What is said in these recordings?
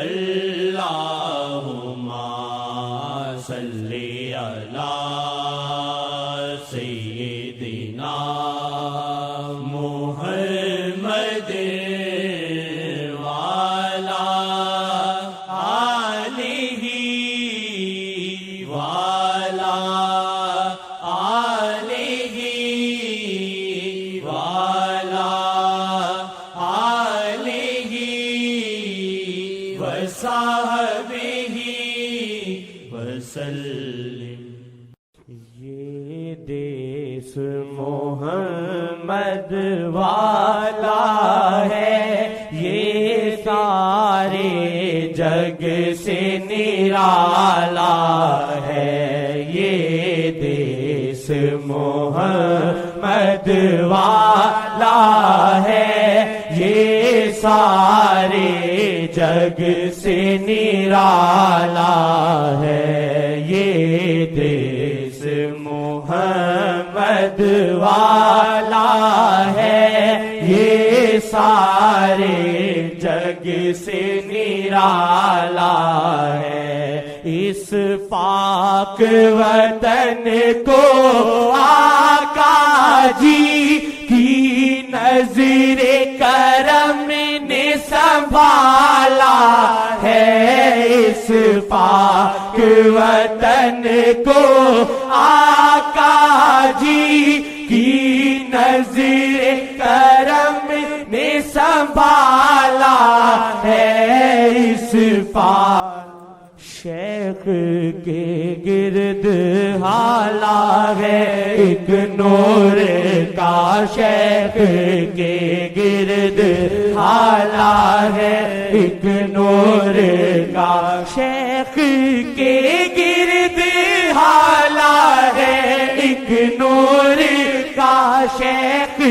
اللہم صلی علی سیدنا محمد وعلی آلہ وعلی آلہ وعلی آلہ وصحبہ وسلم۔ یہ دیس محمد والا ہے، یہ سارے جگ سے نرالا ہے، یہ دیس محمد والا ہے، یہ سارے جگ سے نرالا ہے، یہ دیس محمد والا ہے، یہ سارے جگ سے نرالا ہے۔ اس پاک وطن کو آقا جی کی نظر کرم نے سنبھالا ہے، اس پاک وطن کو آقا جی کی نظر کرم نے سنبھالا ہے، اس پاک شیخ کے گرد حالا ہے، ایک نور کا شیخ کے گرد حالا ہے، ایک نور کا شیخ کے گرد حالا ہے، ایک نور کا شیخ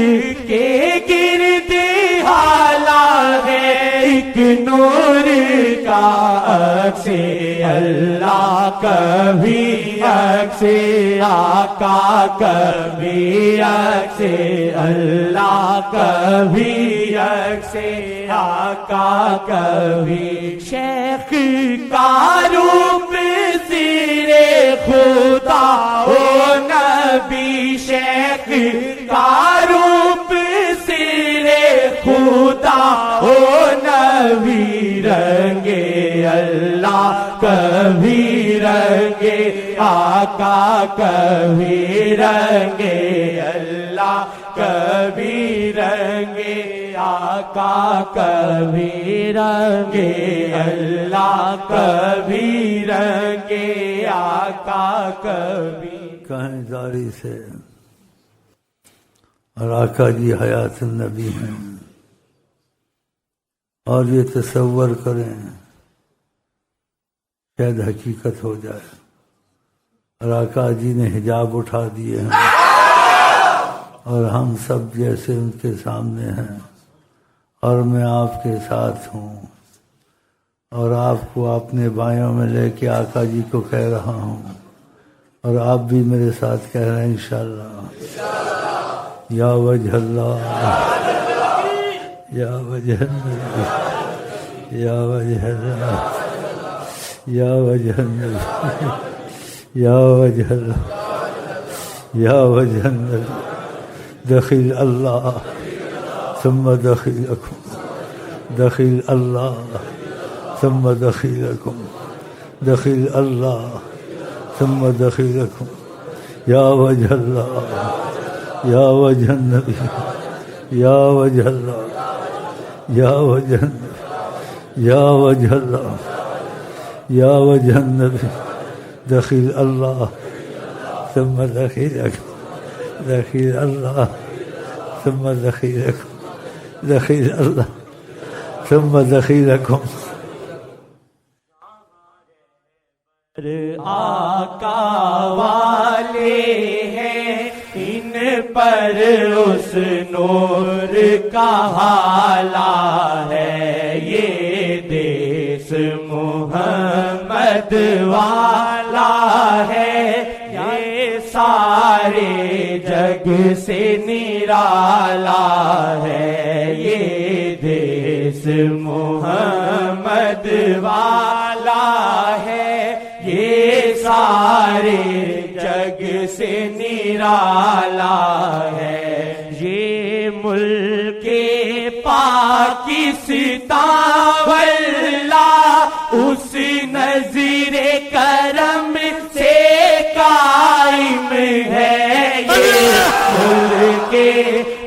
کے گرد حالا ہے، ایک نور کا عکس اللہ کبھی عکس آقا کبھی عکس اللہ کبھی عکس آقا کبھی شیخ کا روپ سرے خدا او نبی شیخ کا روپ سرے خدا او نبی رنگے اللہ کبھی رنگے آقا کبھی رنگے اللہ کبھی رنگے آقا کبھی رنگے اللہ کبھی رنگے آقا کبھی۔ کہیں داری سے اور آقا جی حیات النبی ہیں، اور یہ تصور کریں شاید حقیقت ہو جائے، اور آقا جی نے حجاب اٹھا دیے ہیں اور ہم سب جیسے ان کے سامنے ہیں، اور میں آپ کے ساتھ ہوں، اور آپ کو اپنے بائیوں میں لے کے آقا جی کو کہہ رہا ہوں، اور آپ بھی میرے ساتھ کہہ رہے ہیں انشاءاللہ یا وجہ اللہ یا وجہ اللہ یا وجہ اللہ یا وجہ اللہ یا وجہ اللہ یا وجہ اللہ دخل اللہ ثم دخلکم دخل اللہ ثم دخلکم دخل اللہ ثم دخلکم یا وجہ اللہ یا وجہ النبی یا وجہ اللہ یا وجہ النبی یا وجہ اللہ یا وجہ النبی دخل اللہ ثم دخلکم دخل اللہ ثم دخلکم دخل اللہ ثم دخلکم۔ آقا والے ہیں ان پر اس نور کا حالہ ہے، یہ دیس محمد والا ہے، یہ سارے جگ سے نرالا ہے، یہ دیس محمد والا ہے، یہ سارے جگ سے نرالا ہے، یہ ملک پاکستان واللہ اس نظیر کرم سے قائم ہے، یہ ملک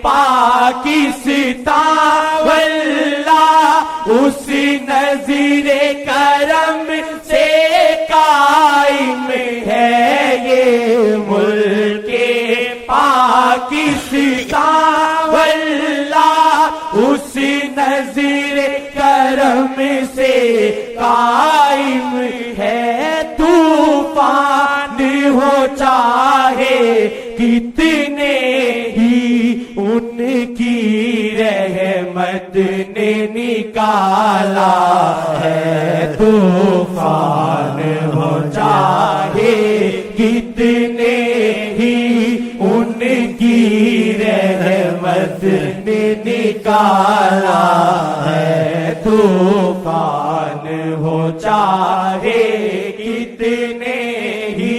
پاکستان واللہ اس نظیر کرم سے قائم ہے، یہ ملک پاکستان واللہ اس نظیر کرم سے قائم ہے، طوفان ہو چاہے کتنے ہی ان کی رحمت نے نکالا ہے، طوفان ہو چاہے کتنے ہی ان کی رحمت نے نکالا ہے، طوفان ہو چاہے کتنے ہی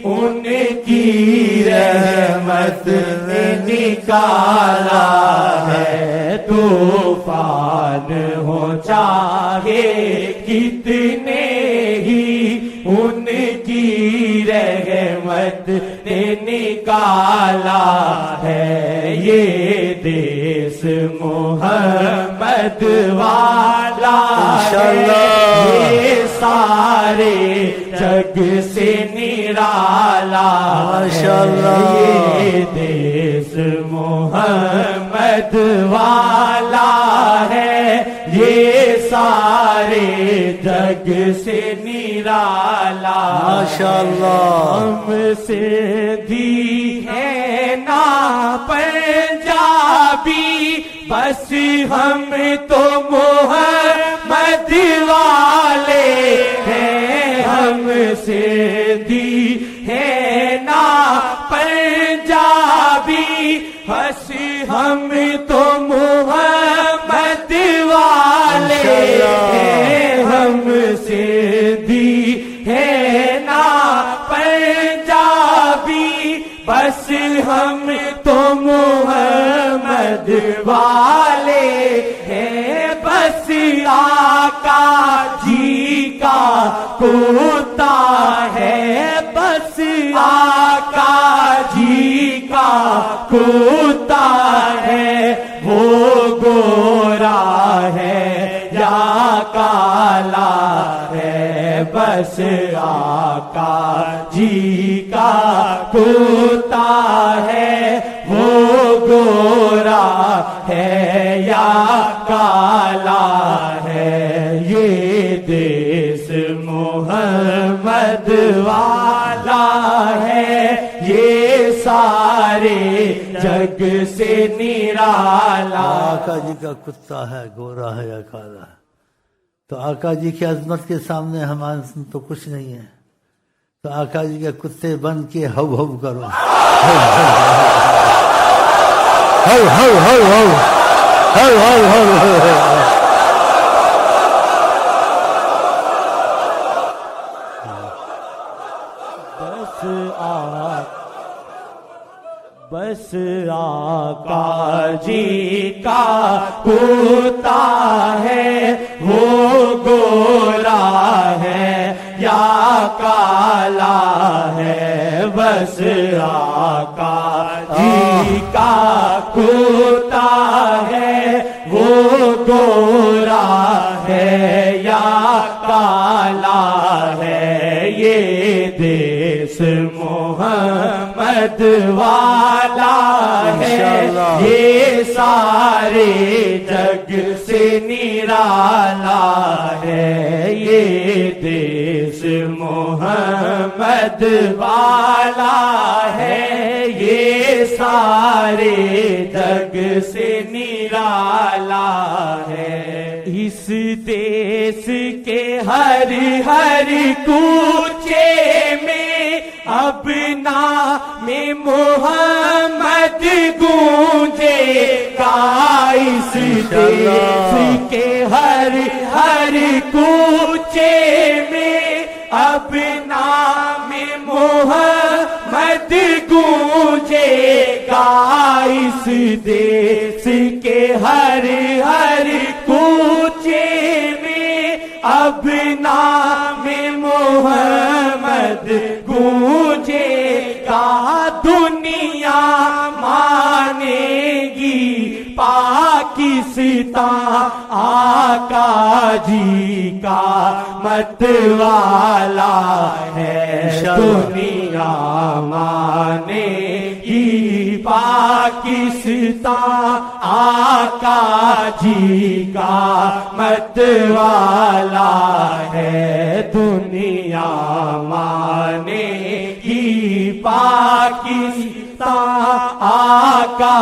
ان کی رحمت نے نکالا ہے، طوفان ہو چاہے کتنے ہی ان کی رحمت نے نکالا ہے، یہ دیس محمد والا ہے، یہ سارے جگ سے نرالا ہے، یہ دیس محمد والا ہے، یہ سارے جگ سے نرالا، ماشاءاللہ ہم سے دی ہے نا پنجابی، بس ہم تو محمد والے ہیں، ہم سے دی ہے نا پنجابی، بس ہم تو محمد والے ہیں، ہم سے دی ہے نا پنجابی، بس ہم تو محمد والے ہیں، بس آقا جی کا کتا ہے، بس آقا جی کا کتا ہے، وہ گورا ہے یا کالا ہے، بس آقا جی کا کتا ہے، وہ گورا ہے یا کالا ہے، یہ دیس محمد والا ہے، یہ سارے جگ سے نرالا۔ آقا جی کا کتا ہے، گورا ہے یا کالا ہے، تو آقا جی کی عظمت کے سامنے ہمارے تو کچھ نہیں ہے، تو آقا جی کے کتے بن کے ہو ہو کرو، ہو ہو ہو ہو ہو ہو ہو۔ بس آقا جی کا کتا ہے، وہ گورا ہے یا کالا ہے، بس آقا جی کا کتا ہے، وہ گورا ہے یا کالا ہے، یہ دیس محمد والا ہے، یہ سارے جگ سے نرالا ہے، یہ دیس محمد والا ہے، یہ سارے جگ سے نرالا ہے، اس دیس کے ہر ہر کوچے میں اب نام محمد گونجے گا، اس دیس کے ہر ہر کوچے میں اب نام محمد گونجے گا، اس دیس کے ہر ہر کوچے میں اب نام محمد گونجے گا، دنیا مانے گی پاکستان آقا جی کا مت والا ہے، دنیا مانے گی پاکستان آقا جی کا مت والا ہے، دنیا مانے گی پاکستان آقا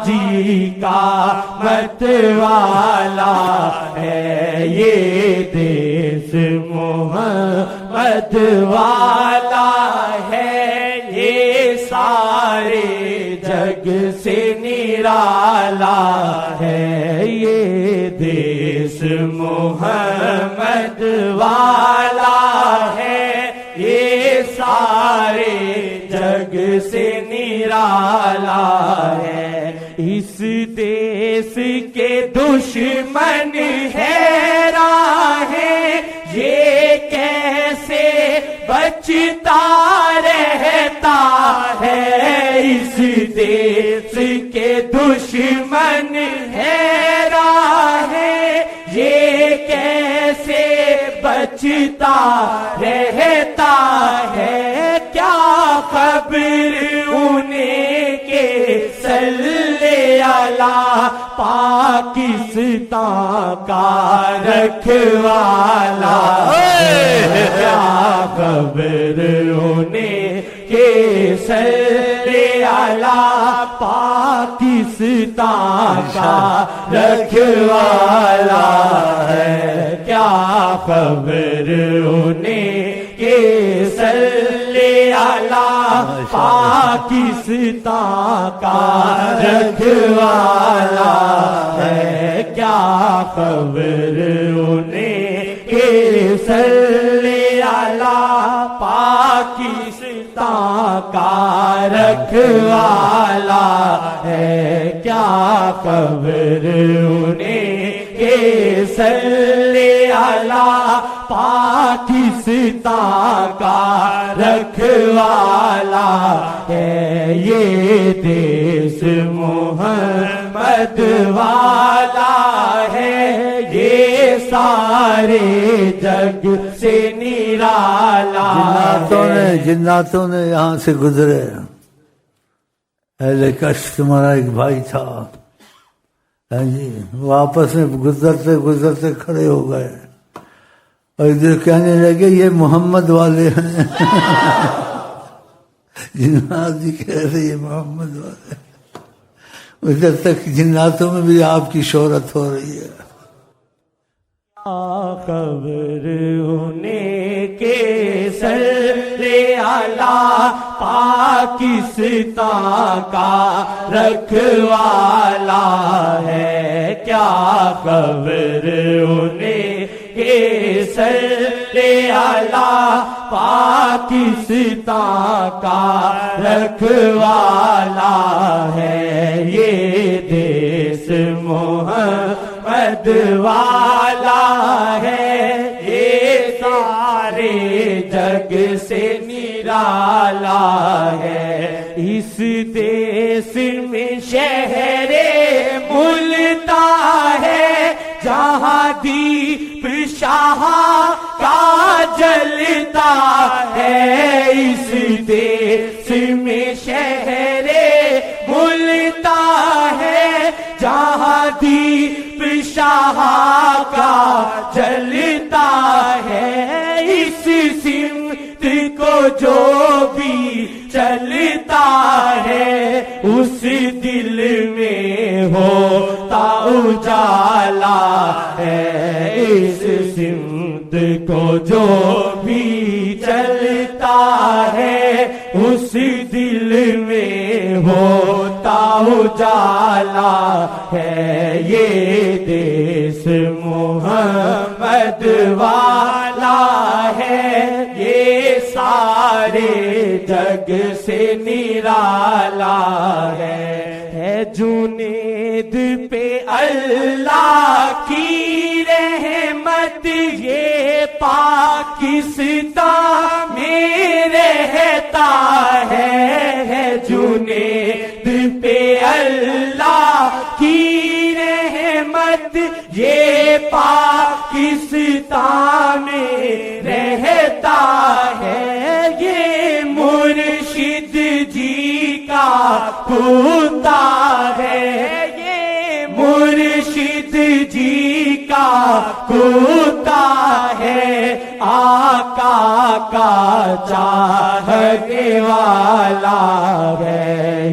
جی کا مت والا ہے، یہ دیس محمد والا ہے، یہ سارے جگ سے نرالا ہے، یہ دیس محمد والا ہے، یہ سارے جگ سے نرالا ہے، اس دیس کے دشمن حیران ہیں یہ کیسے بچتا رہتا ہے، اس دیس کے دشمن حیران ہیں یہ کیسے بچتا رہتا ہے، کیا خبر انہیں کہ صلی اللہ پاکستان کا رکھوالا، کیا خبر انہیں کہ صلی اللہ پاکستان کا رکھوالا ہے، کیا خبر انہیں کہ صلی اللہ پاکستان کا رکھوالا ہے، کیا خبر انہیں کہ صلی اللہ پاکستان کا رکھوالا ہے، کیا خبر انہیں کہ صلی اللہ پاکستان کا رکھوالا ہے، یہ دیس محمد والا ہے، یہ سارے جگ سے نرالا ہے۔ جناتوں نے یہاں سے گزرے، اہل کشف تمہارا ایک بھائی تھا جی، وہ آپس میں گزرتے گزرتے کھڑے ہو گئے اور ادھر کہنے لگے یہ محمد والے ہیں جنات جی کہہ رہے یہ محمد والے، ادھر تک جناتوں میں بھی آپ کی شہرت ہو رہی ہے۔ خبر انہیں کہ صلی اللہ پاکستان کا رکھوالا ہے، کیا خبر انہیں کہ صلی اللہ پاکستان کا رکھوالا ہے، یہ دیس محمد والا ہے، یہ سارے جگ سے نرالا ہے، اس دیس میں شہر ملتان ہے جہاں دیپ شاہ کا جلتا ہے، اس دیس میں شہر ملتان ہے جہاں دیپ شاہ کا جلتا ہے، اس سمت کو جو بھی چلتا ہے اس دل میں ہوتا اجالا ہے، اس سمت کو جو بھی چلتا ہے اس دل میں ہوتا اجالا ہے، یہ دیس محمد نرالا ہے جنید پہ اللہ کی رحمت یہ پاکستان میں رہتا ہے جنید پہ اللہ کی رحمت یہ پاکستان میں رہتا ہے یہ مرشد جی کا کتا ہے یہ مرشد جی کا کتا ہے آقا کا چاہنے والا ہے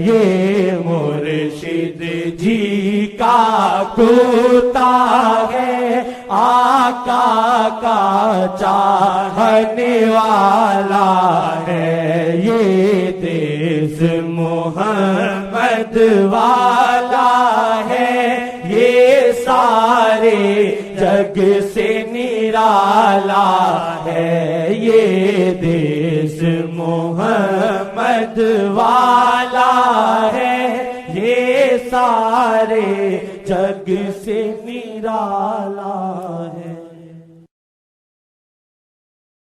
یہ مرشد جی کا کتا ہے آقا کا چاہنے والا ہے یہ دیس محمد والا ہے یہ سارے جگ سے نرالا ہے یہ دیس محمد والا ہے یہ سارے جگ سے نرالا ہے